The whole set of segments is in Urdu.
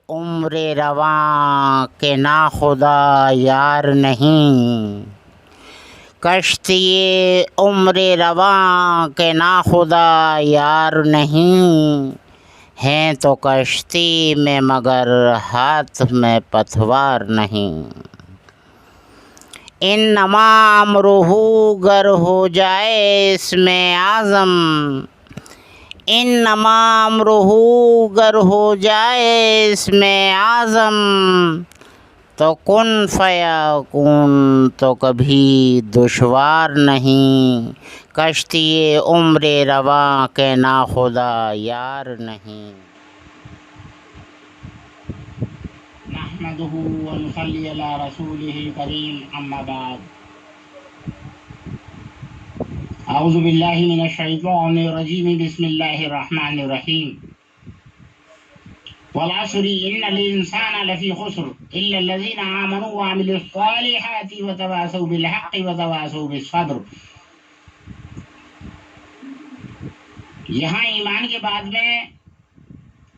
عمر رواں کے ناخدا یار نہیں، کشتی عمر رواں کے ناخدا یار نہیں، ہیں تو کشتی میں مگر ہاتھ میں پتوار نہیں۔ انما امرہ گر ہو جائے اس میں اعظم، انما امرہ گر ہو جائے اس میں اعظم، تو کن فیکون تو کبھی دشوار نہیں، کشتی عمر رواں کے ناخدا یار نہیں۔ نحمدہ ونصلی علی رسولہ الکریم، اما بعد۔ اعوذ باللہ من الشیطان الرجیم، بسم اللہ الرحمن الرحیم۔ والعصر ان الانسان لفی خسر الا الذین آمنوا وعملوا الصالحات وتواصوا بالحق وتواصوا بالصبر۔ یہاں ایمان کے بعد میں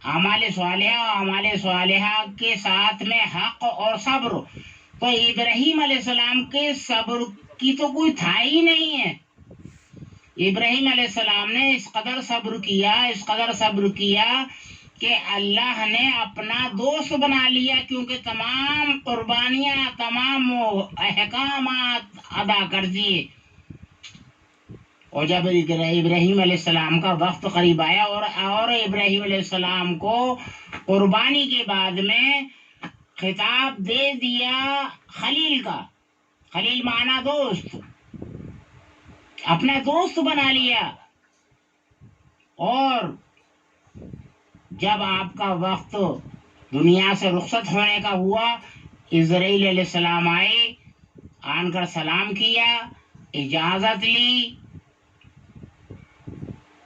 اعمال صالحہ اور اعمال صالحہ کے ساتھ میں حق اور صبر، تو ابراہیم علیہ السلام کے صبر کی تو کوئی تھا ہی نہیں ہے۔ ابراہیم علیہ السلام نے اس قدر صبر کیا کہ اللہ نے اپنا دوست بنا لیا، کیونکہ تمام قربانیاں، تمام احکامات ادا کر دیے۔ اور جب ابراہیم علیہ السلام کا وقت قریب آیا اور ابراہیم علیہ السلام کو قربانی کے بعد میں خطاب دے دیا خلیل کا، خلیل معنی دوست، اپنا دوست بنا لیا۔ اور جب آپ کا وقت دنیا سے رخصت ہونے کا ہوا، اسرائیل علیہ السلام آئے، آن کر سلام کیا، اجازت لی،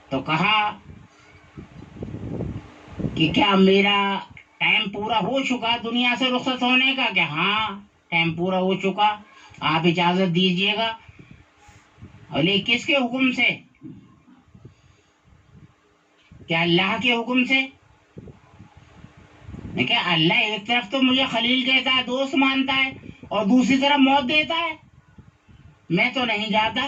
تو کہا کہ کیا میرا ٹائم پورا ہو چکا دنیا سے رخصت ہونے کا؟ کہ ہاں ٹائم پورا ہو چکا، آپ اجازت دیجئے گا۔ بولے کس کے حکم سے؟ کیا اللہ کے حکم سے؟ کہ اللہ ایک طرف تو مجھے خلیل کہتا ہے، دوست مانتا ہے، اور دوسری طرف موت دیتا ہے، میں تو نہیں جاتا۔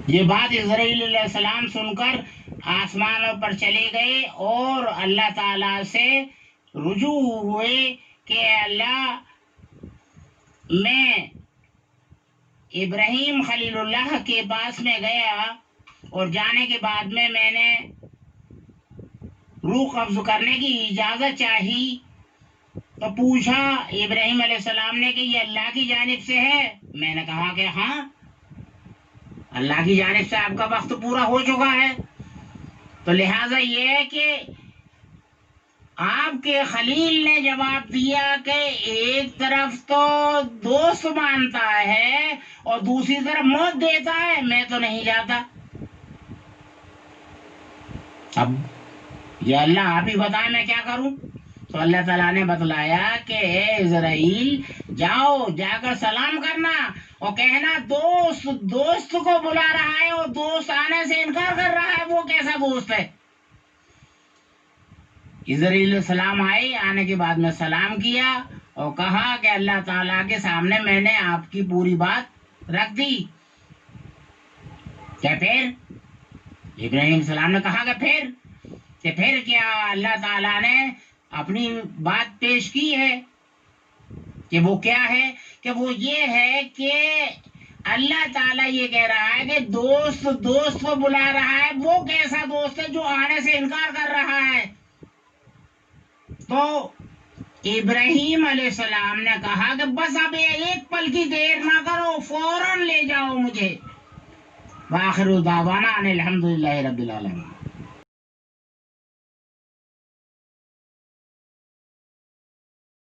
یہ بات اسرائیل علیہ السلام سن کر آسمانوں پر چلے گئے اور اللہ تعالیٰ سے رجوع ہوئے کہ اللہ، میں ابراہیم خلیل اللہ کے پاس میں گیا اور جانے کے بعد میں نے روح قبض کرنے کی اجازت چاہی، تو پوچھا ابراہیم علیہ السلام نے کہ یہ اللہ کی جانب سے ہے؟ میں نے کہا کہ ہاں اللہ کی جانب سے، آپ کا وقت پورا ہو چکا ہے۔ تو لہٰذا یہ ہے کہ آپ کے خلیل نے جواب دیا کہ ایک طرف تو دوست مانتا ہے اور دوسری طرف موت دیتا ہے، میں تو نہیں جاتا۔ اب یہ اللہ آپ ہی بتائیں میں کیا کروں؟ تو اللہ تعالیٰ نے بتلایا کہ اے اسرائیل، جاؤ، جا کر سلام کرنا اور کہنا دوست کو بلا رہا ہے اور دوست آنے سے انکار کر رہا ہے، وہ کیسا دوست ہے؟ اسرائیل علیہ السلام آئے، آنے کے بعد میں سلام کیا اور کہا کہ اللہ تعالیٰ کے سامنے میں نے آپ کی پوری بات رکھ دی۔ کیا پھر؟ ابراہیم علیہ السلام نے کہا کہ پھر کیا اللہ تعالیٰ نے اپنی بات پیش کی ہے؟ کہ وہ کیا ہے؟ کہ وہ یہ ہے کہ اللہ تعالیٰ یہ کہہ رہا ہے کہ دوست کو بلا رہا ہے، وہ کیسا دوست ہے جو آنے سے انکار کر رہا ہے؟ تو ابراہیم علیہ السلام نے کہا کہ بس اب ایک پل کی دیر نہ کرو، فوراً لے جاؤ مجھے۔ وآخر دعوانا ان الحمدللہ رب العالمین۔